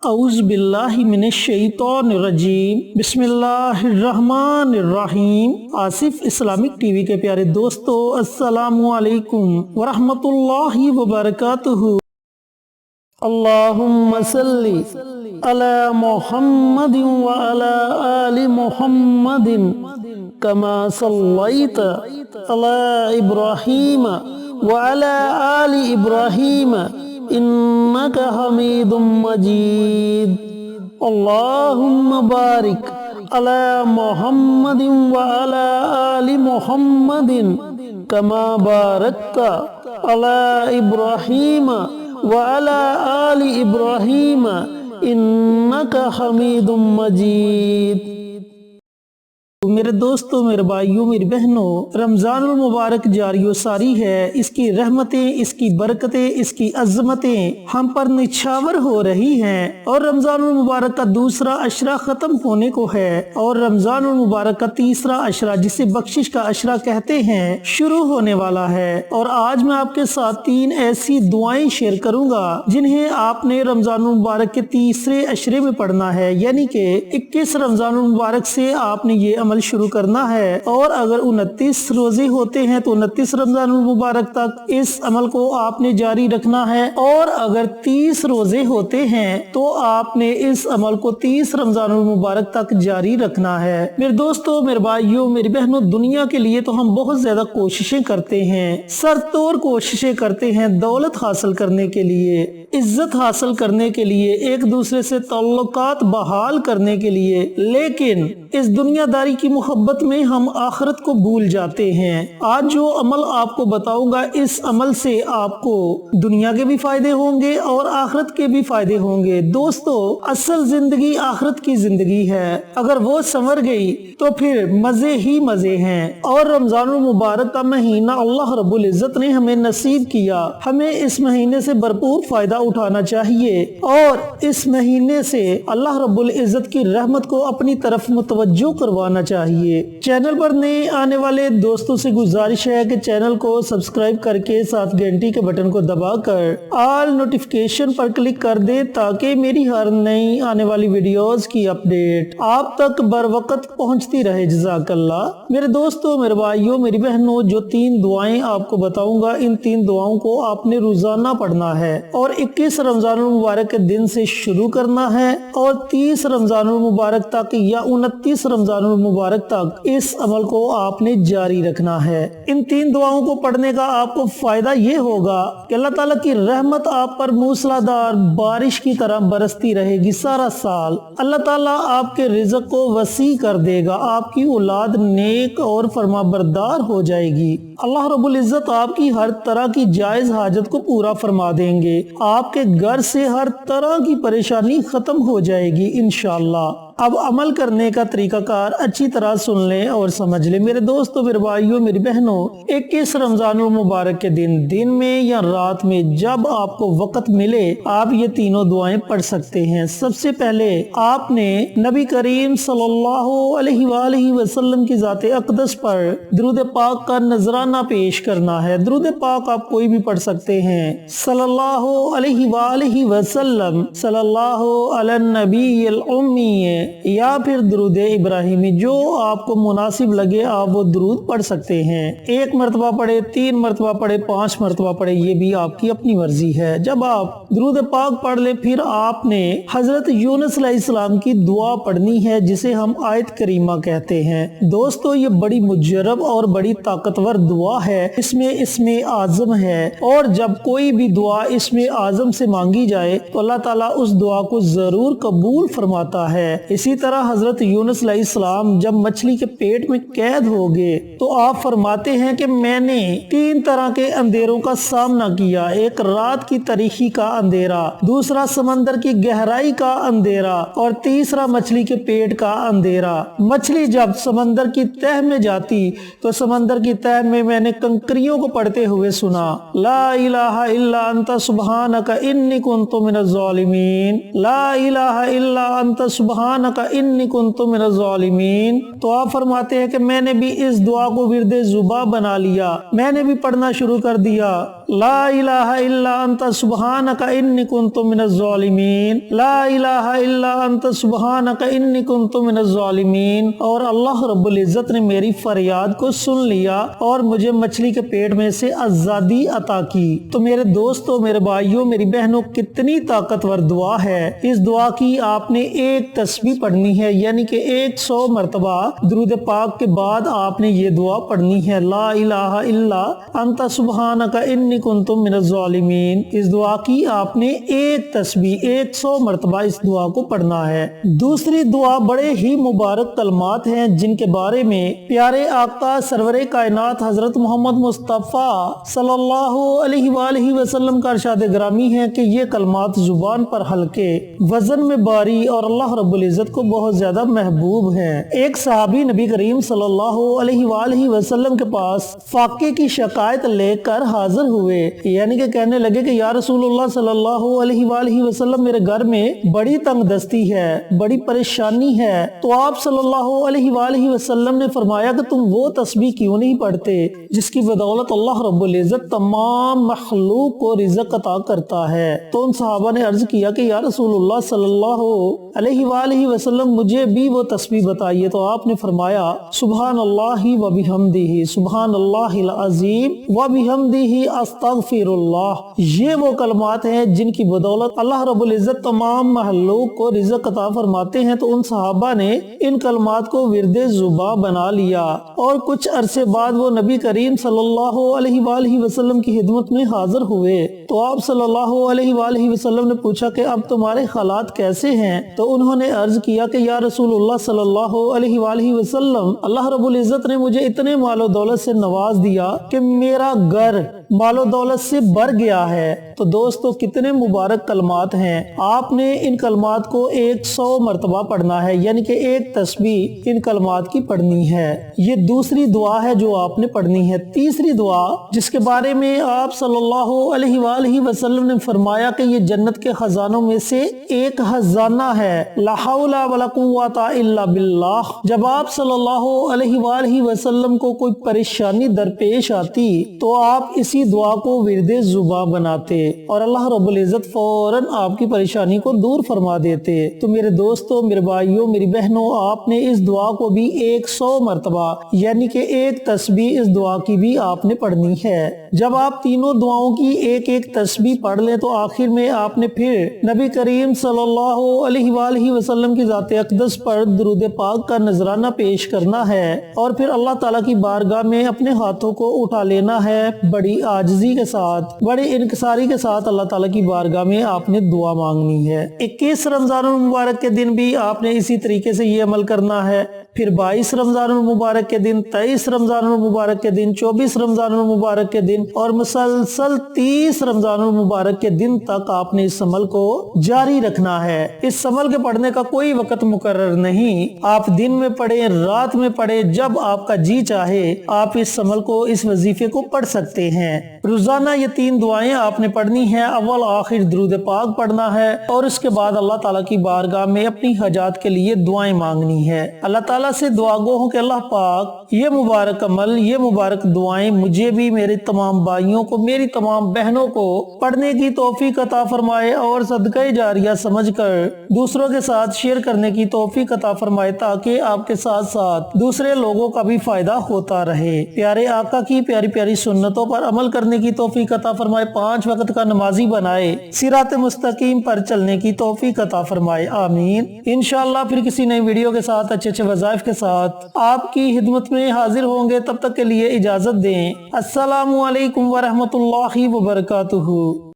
اعوذ باللہ من الشیطان الرجیم بسم اللہ الرحمن الرحیم۔ آصف اسلامک ٹی وی کے پیارے دوستو، السلام علیکم ورحمۃ اللہ وبرکاتہ۔ اللہم صلی علی محمد وعلی آل محمد کما صلیت علی ابراہیم وعلی آل ابراہیم انک حمید مجید۔ اللہم بارک علی محمد وعلی آل محمد کما بارکت علی ابراہیم وعلی آل ابراہیم انک حمید مجید۔ میرے دوستوں، میرے بھائیوں، میری بہنوں، رمضان المبارک جاری و ساری ہے۔ اس کی رحمتیں، اس کی برکتیں، اس کی عظمتیں ہم پر نچھاور ہو رہی ہیں، اور رمضان المبارک کا دوسرا عشرہ ختم ہونے کو ہے، اور رمضان المبارک کا تیسرا عشرہ، جسے بخشش کا عشرہ کہتے ہیں، شروع ہونے والا ہے۔ اور آج میں آپ کے ساتھ 3 ایسی دعائیں شیئر کروں گا جنہیں آپ نے رمضان المبارک کے تیسرے عشرے میں پڑھنا ہے، یعنی کہ 21 رمضان المبارک سے آپ نے یہ عمل شروع کرنا ہے، اور اگر 29 روزے ہوتے ہیں تو 29 رمضان المبارک تک اس عمل کو آپ نے جاری رکھنا ہے، اور اگر 30 روزے ہوتے ہیں تو آپ نے اس عمل کو 30 رمضان المبارک تک جاری رکھنا ہے۔ میرے دوستوں، میرے بھائیوں، میری بہنوں، دنیا کے لیے تو ہم بہت زیادہ کوششیں کرتے ہیں، سر توڑ کوششیں کرتے ہیں، دولت حاصل کرنے کے لیے، عزت حاصل کرنے کے لیے، ایک دوسرے سے تعلقات بحال کرنے کے لیے، لیکن اس دنیا داری کی محبت میں ہم آخرت کو بھول جاتے ہیں۔ آج جو عمل آپ کو بتاؤں گا، اس عمل سے آپ کو دنیا کے بھی فائدے ہوں گے اور آخرت کے بھی فائدے ہوں گے۔ دوستو، اصل زندگی آخرت کی زندگی ہے، اگر وہ سنور گئی تو پھر مزے ہی مزے ہیں۔ اور رمضان المبارک کا مہینہ اللہ رب العزت نے ہمیں نصیب کیا، ہمیں اس مہینے سے بھرپور فائدہ اٹھانا چاہیے، اور اس مہینے سے اللہ رب العزت کی رحمت کو اپنی طرف متوجہ کروانا چاہیے۔ چینل پر نئے آنے والے دوستوں سے گزارش ہے کہ چینل کو سبسکرائب کر کے ساتھ گھنٹی کے بٹن کو دبا کر آل نوٹیفیکیشن پر کلک کر دے، تاکہ میری ہر نئی آنے والی ویڈیوز کی اپڈیٹ آپ تک بر وقت پہنچتی رہے۔ جزاک اللہ۔ میرے دوستوں، میرے بھائیوں، میری بہنوں، جو 3 دعائیں آپ کو بتاؤں گا، ان 3 دعاؤں کو آپ نے روزانہ پڑھنا ہے، اور 21 رمضان المبارک کے دن سے شروع کرنا ہے، اور 30 رمضان المبارک تک یا 29 رمضان المبارک تک اس عمل کو آپ نے جاری رکھنا ہے۔ ان 3 دعاؤں کو پڑھنے کا آپ کو فائدہ یہ ہوگا کہ اللہ تعالیٰ کی رحمت آپ پر موسلادھار بارش کی طرح برستی رہے گی سارا سال۔ اللہ تعالیٰ آپ کے رزق کو وسیع کر دے گا، آپ کی اولاد نیک اور فرما بردار ہو جائے گی۔ اللہ رب العزت آپ کی ہر طرح کی جائز حاجت کو پورا فرما دیں گے، آپ کے گھر سے ہر طرح کی پریشانی ختم ہو جائے گی انشاءاللہ۔ اب عمل کرنے کا طریقہ کار اچھی طرح سن لیں اور سمجھ لیں۔ میرے دوستوں، میرے بھائیوں، میری بہنوں، 21 رمضان المبارک کے دن میں یا رات میں جب آپ کو وقت ملے، آپ یہ تینوں دعائیں پڑھ سکتے ہیں۔ سب سے پہلے آپ نے نبی کریم صلی اللہ علیہ وآلہ وسلم کی ذات اقدس پر درود پاک کا نذرانہ پیش کرنا ہے۔ درود پاک آپ کوئی بھی پڑھ سکتے ہیں، صلی اللہ علیہ وآلہ وسلم، صلی اللہ علی النبی الامی، یا پھر درود ابراہیمی، جو آپ کو مناسب لگے آپ وہ درود پڑھ سکتے ہیں۔ 1 مرتبہ پڑھے، 3 مرتبہ پڑھے، 5 مرتبہ پڑھے، یہ بھی آپ کی اپنی مرضی ہے۔ جب آپ درود پاک پڑھ لیں، پھر آپ نے حضرت یونس علیہ السلام کی دعا پڑھنی ہے، جسے ہم آیت کریمہ کہتے ہیں۔ دوستو، یہ بڑی مجرب اور بڑی طاقتور دعا ہے، اس میں اسم اعظم ہے، اور جب کوئی بھی دعا اسم اعظم سے مانگی جائے تو اللہ تعالیٰ اس دعا کو ضرور قبول فرماتا ہے۔ اسی طرح حضرت یونس علیہ السلام جب مچھلی کے پیٹ میں قید ہو گئے تو آپ فرماتے ہیں کہ میں نے 3 طرح کے اندھیروں کا سامنا کیا، ایک رات کی تاریکی کا اندھیرا، دوسرا سمندر کی گہرائی کا اندھیرا، اور تیسرا مچھلی کے پیٹ کا اندھیرا۔ مچھلی جب سمندر کی تہ میں جاتی تو سمندر کی تہ میں نے کنکریوں کو پڑھتے ہوئے سنا، لا الہ الا انت سبحانک انی کنت من الظالمین، لا الہ الا انت سبحانک انی کنت من الظالمین۔ تو آپ فرماتے ہیں کہ میں نے بھی اس دعا کو ورد زباں بنا لیا، میں نے بھی پڑھنا شروع کر دیا، لا الہ الا انت سبحانک انی کنت من الظالمین، لا الہ الا انت سبحانک انی کنت من الظالمین۔ اور اللہ رب العزت نے میری فریاد کو سن لیا اور مجھے مچھلی کے پیٹ میں سے آزادی عطا کی۔ تو میرے دوستو، میرے بھائیوں، میری بہنوں، کتنی طاقتور دعا ہے۔ اس دعا کی آپ نے ایک تسبیح پڑھنی ہے، یعنی کہ 100 مرتبہ درود پاک کے بعد آپ نے یہ دعا پڑھنی ہے، لا الہ الا انت سبحانک انی کنت من الظالمین۔ اس دعا کی آپ نے ایک تسبیح 100 مرتبہ اس دعا کو پڑھنا ہے۔ دوسری دعا بڑے ہی مبارک کلمات ہیں جن کے بارے میں پیارے آقا سرور کائنات حضرت محمد مصطفیٰ صلی اللہ علیہ وآلہ وسلم کا ارشاد گرامی ہے کہ یہ کلمات زبان پر ہلکے، وزن میں بھاری اور اللہ رب العزت کو بہت زیادہ محبوب ہیں۔ ایک صحابی نبی کریم صلی اللہ علیہ وآلہ وسلم کے پاس فاقے کی شکایت لے کر حاضر ہوئے، یعنی کہ کہنے لگے کہ یا رسول اللہ صلی اللہ علیہ وآلہ وسلم، میرے گھر میں بڑی تنگ دستی ہے، بڑی پریشانی ہے۔ تو آپ صلی اللہ علیہ وآلہ وسلم نے فرمایا کہ تم وہ تسبیح کیوں نہیں پڑھتے جس کی بدولت اللہ رب العزت تمام مخلوق کو رزق عطا کرتا ہے؟ تو ان صحابہ نے عرض کیا کہ یا رسول اللہ صلی اللہ علیہ وآلہ وسلم، مجھے بھی وہ تسبیح بتائیے۔ تو آپ نے فرمایا سبحان اللہ و بحمدہ، سبحان اللہ العظیم و بحمدہ استغفر اللہ۔ یہ وہ کلمات ہیں جن کی بدولت اللہ رب العزت تمام مخلوق کو رزق عطا فرماتے ہیں۔ تو ان صحابہ نے ان کلمات کو ورد زباں بنا لیا اور کچھ عرصے بعد وہ نبی کریم صلی اللہ علیہ وآلہ وسلم کی خدمت میں حاضر ہوئے۔ تو آپ صلی اللہ علیہ وآلہ وسلم نے پوچھا کہ اب تمہارے حالات کیسے ہیں؟ تو انہوں نے عرض کیا کہ یا رسول اللہ صلی اللہ علیہ وآلہ وسلم، اللہ رب العزت نے مجھے اتنے مال و دولت سے نواز دیا کہ میرا گھر مال و دولت سے بھر گیا ہے۔ تو دوستو، کتنے مبارک کلمات ہیں۔ آپ نے ان کلمات کو 100 مرتبہ پڑھنا ہے، یعنی کہ ایک تسبیح ان کلمات کی پڑھنی ہے۔ یہ دوسری دعا ہے جو آپ نے پڑھنی ہے۔ تیسری دعا جس کے بارے میں آپ صلی اللہ علیہ وآلہ وسلم نے فرمایا کہ یہ جنت کے خزانوں میں سے ایک خزانہ ہے، لا حول ولا قوت الا باللہ۔ جب آپ صلی اللہ علیہ وآلہ وسلم کو کوئی پریشانی درپیش آتی تو آپ اسی دعا کو ورد زباں بناتے اور اللہ رب العزت فوراً آپ کی پریشانی کو دور فرما دیتے۔ تو میرے دوستو، میرے بھائیوں، میری بہنوں، آپ نے اس دعا کو بھی 100 مرتبہ یعنی کہ ایک تسبیح اس دعا کی بھی آپ نے پڑھنی ہے۔ جب آپ تینوں دعاؤں کی ایک ایک تسبیح پڑھ لیں تو آخر میں آپ نے پھر نبی کریم صلی اللہ علیہ وآلہ وسلم کی ذات اقدس پر درود پاک کا نذرانہ پیش کرنا ہے اور پھر اللہ تعالیٰ کی بارگاہ میں اپنے ہاتھوں کو اٹھا لینا ہے، بڑی عاجزی کے ساتھ، بڑے انکساری کے ساتھ اللہ تعالیٰ کی بارگاہ میں آپ نے دعا مانگنی ہے۔ 21 رمضان المبارک کے دن بھی آپ نے اسی طریقے سے یہ عمل کرنا ہے، پھر 22 رمضان المبارک کے دن، 23 رمضان المبارک کے دن، 24 رمضان المبارک کے دن اور مسلسل 30 رمضان المبارک کے دن تک آپ نے اس عمل کو جاری رکھنا ہے۔ اس عمل کے پڑھنے کا کوئی وقت مقرر نہیں، آپ دن میں پڑھیں، رات میں پڑھیں، جب آپ کا جی چاہے آپ اس عمل کو، اس وظیفے کو پڑھ سکتے ہیں۔ روزانہ یہ 3 دعائیں آپ نے پڑھنی ہیں، اول آخر درود پاک پڑھنا ہے اور اس کے بعد اللہ تعالیٰ کی بارگاہ میں اپنی حاجات کے لیے دعائیں مانگنی ہے۔ اللہ تعالیٰ سے دعا گو ہوں کہ اللہ پاک یہ مبارک عمل، یہ مبارک دعائیں مجھے بھی، میرے تمام بھائیوں کو، میری تمام بہنوں کو پڑھنے کی توفیق عطا فرمائے اور صدقہ جاریہ سمجھ کر دوسروں کے ساتھ شیئر کرنے کی توفیق عطا فرمائے تاکہ آپ کے ساتھ ساتھ دوسرے لوگوں کا بھی فائدہ ہوتا رہے۔ پیارے آقا کی پیاری پیاری سنتوں پر عمل کرنے کی توفیق عطا فرمائے، 5 وقت کا نمازی بنائے، صراط مستقیم پر چلنے کی توفیق عطا فرمائے، آمین۔ انشاءاللہ پھر کسی نئی ویڈیو کے ساتھ، اچھے اچھے وظائف کے ساتھ آپ کی خدمت میں حاضر ہوں گے۔ تب تک کے لیے اجازت دیں۔ السلام علیکم ورحمۃ اللہ وبرکاتہ۔